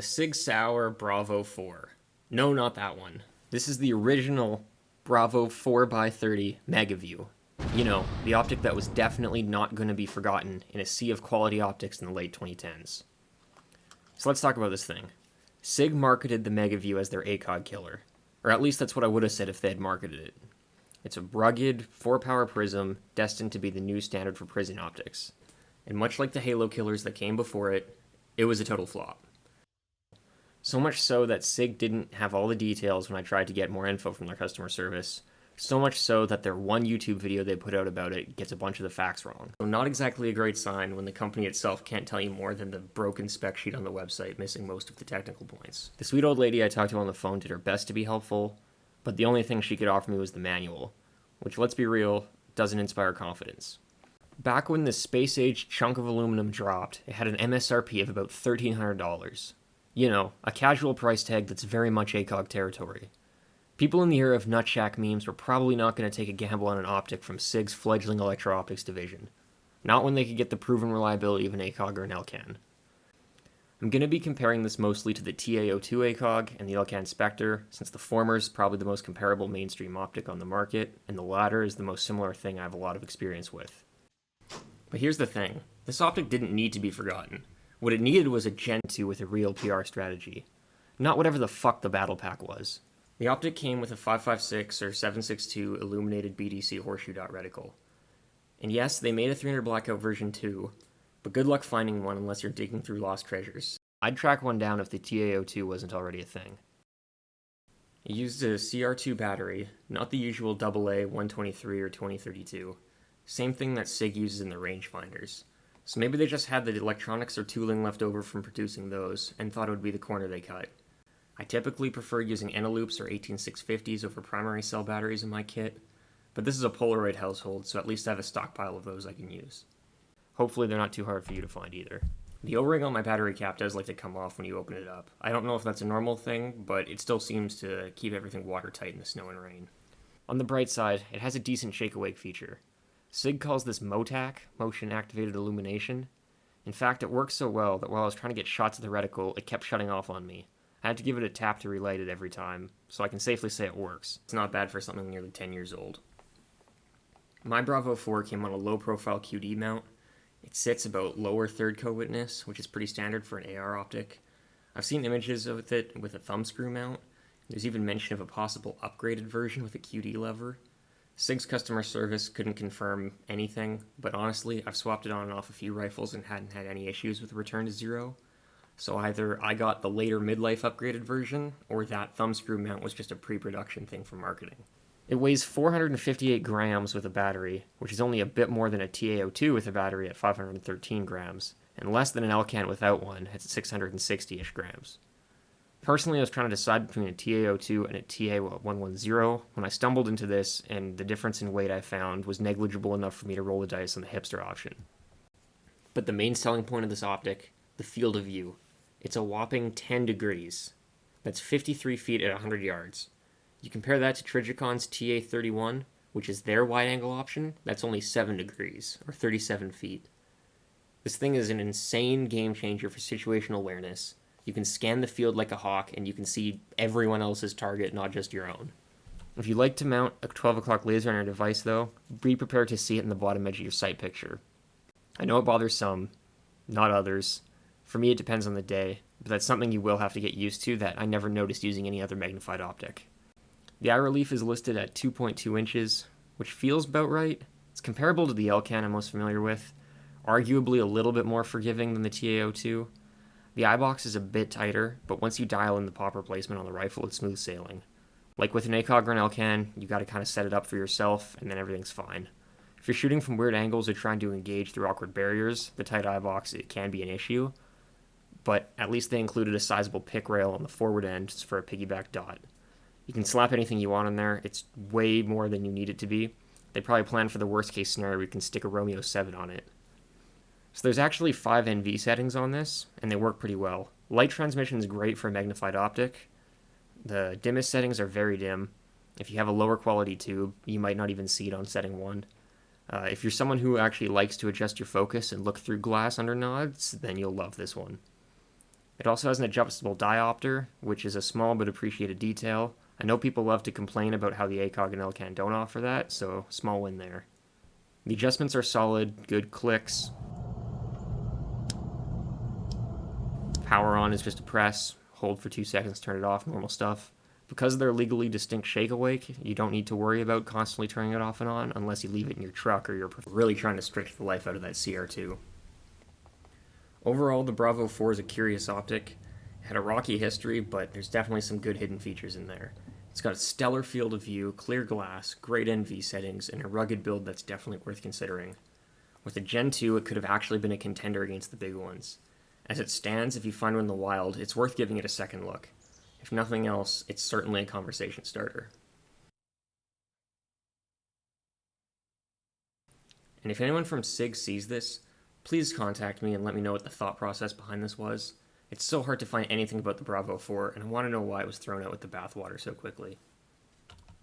The Sig Sauer Bravo4. No, not that one. This is the original Bravo 4x30 Megaview. You know, the optic that was definitely not going to be forgotten in a sea of quality optics in the late 2010s. So let's talk about this thing. Sig marketed the Megaview as their ACOG killer. Or at least that's what I would have said if they had marketed it. It's a rugged, 4-power prism destined to be the new standard for prism optics. And much like the Halo killers that came before it, it was a total flop. So much so that Sig didn't have all the details when I tried to get more info from their customer service. So much so that their one YouTube video they put out about it gets a bunch of the facts wrong. So not exactly a great sign when the company itself can't tell you more than the broken spec sheet on the website missing most of the technical points. The sweet old lady I talked to on the phone did her best to be helpful, but the only thing she could offer me was the manual, which, let's be real, doesn't inspire confidence. Back when the space-age chunk of aluminum dropped, it had an MSRP of about $1,300. You know, a casual price tag that's very much ACOG territory. People in the era of Nutshack memes were probably not going to take a gamble on an optic from Sig's fledgling electro-optics division. Not when they could get the proven reliability of an ACOG or an Elcan. I'm going to be comparing this mostly to the TA02 ACOG and the Elcan Spectre, since the former is probably the most comparable mainstream optic on the market, and the latter is the most similar thing I have a lot of experience with. But here's the thing, this optic didn't need to be forgotten. What it needed was a Gen 2 with a real PR strategy. Not whatever the fuck the battle pack was. The optic came with a 556 or 762 illuminated BDC horseshoe dot reticle. And yes, they made a 300 blackout version too, but good luck finding one unless you're digging through lost treasures. I'd track one down if the TA02 wasn't already a thing. It used a CR2 battery, not the usual AA 123 or 2032. Same thing that Sig uses in the rangefinders. So maybe they just had the electronics or tooling left over from producing those, and thought it would be the corner they cut. I typically prefer using Eneloops or 18650s over primary cell batteries in my kit, but this is a Polaroid household, so at least I have a stockpile of those I can use. Hopefully they're not too hard for you to find either. The O-ring on my battery cap does like to come off when you open it up. I don't know if that's a normal thing, but it still seems to keep everything watertight in the snow and rain. On the bright side, it has a decent shake-awake feature. Sig calls this MOTAC, Motion Activated Illumination. In fact, it works so well that while I was trying to get shots of the reticle, it kept shutting off on me. I had to give it a tap to relight it every time, so I can safely say it works. It's not bad for something nearly 10 years old. My Bravo 4 came on a low-profile QD mount. It sits about lower third co-witness, which is pretty standard for an AR optic. I've seen images of it with a thumbscrew mount. There's even mention of a possible upgraded version with a QD lever. Sig's customer service couldn't confirm anything, but honestly, I've swapped it on and off a few rifles and hadn't had any issues with return to zero. So either I got the later midlife upgraded version, or that thumbscrew mount was just a pre-production thing for marketing. It weighs 458 grams with a battery, which is only a bit more than a TA02 with a battery at 513 grams, and less than an Elcan without one at 660-ish grams. Personally, I was trying to decide between a TA02 and a TA110 when I stumbled into this, and the difference in weight I found was negligible enough for me to roll the dice on the hipster option. But the main selling point of this optic, the field of view. It's a whopping 10 degrees. That's 53 feet at 100 yards. You compare that to Trigicon's TA31, which is their wide-angle option, that's only 7 degrees, or 37 feet. This thing is an insane game-changer for situational awareness. You can scan the field like a hawk, and you can see everyone else's target, not just your own. If you like to mount a 12 o'clock laser on your device, though, be prepared to see it in the bottom edge of your sight picture. I know it bothers some, not others. For me, it depends on the day, but that's something you will have to get used to that I never noticed using any other magnified optic. The eye relief is listed at 2.2 inches, which feels about right. It's comparable to the Elcan I'm most familiar with, arguably a little bit more forgiving than the TA02. The eye box is a bit tighter, but once you dial in the popper placement on the rifle, it's smooth sailing. Like with an ACOG or an Elcan, you gotta kinda set it up for yourself, and then everything's fine. If you're shooting from weird angles or trying to engage through awkward barriers, the tight eye box, it can be an issue, but at least they included a sizable pick rail on the forward end for a piggyback dot. You can slap anything you want in there, it's way more than you need it to be. They probably planned for the worst case scenario where you can stick a Romeo 7 on it. So there's actually 5 NV settings on this, and they work pretty well. Light transmission is great for a magnified optic. The dimmest settings are very dim. If you have a lower quality tube, you might not even see it on setting 1. If you're someone who actually likes to adjust your focus and look through glass under nods, then you'll love this one. It also has an adjustable diopter, which is a small but appreciated detail. I know people love to complain about how the ACOG and Elcan don't offer that, so small win there. The adjustments are solid, good clicks. Power on is just a press, hold for 2 seconds, turn it off, normal stuff. Because they're legally distinct shake awake, you don't need to worry about constantly turning it off and on unless you leave it in your truck or you're really trying to stretch the life out of that CR2. Overall, the Bravo 4 is a curious optic. It had a rocky history, but there's definitely some good hidden features in there. It's got a stellar field of view, clear glass, great NV settings, and a rugged build that's definitely worth considering. With a Gen 2, it could have actually been a contender against the big ones. As it stands, if you find one in the wild, it's worth giving it a second look. If nothing else, it's certainly a conversation starter. And if anyone from Sig sees this, please contact me and let me know what the thought process behind this was. It's so hard to find anything about the Bravo 4, and I want to know why it was thrown out with the bathwater so quickly.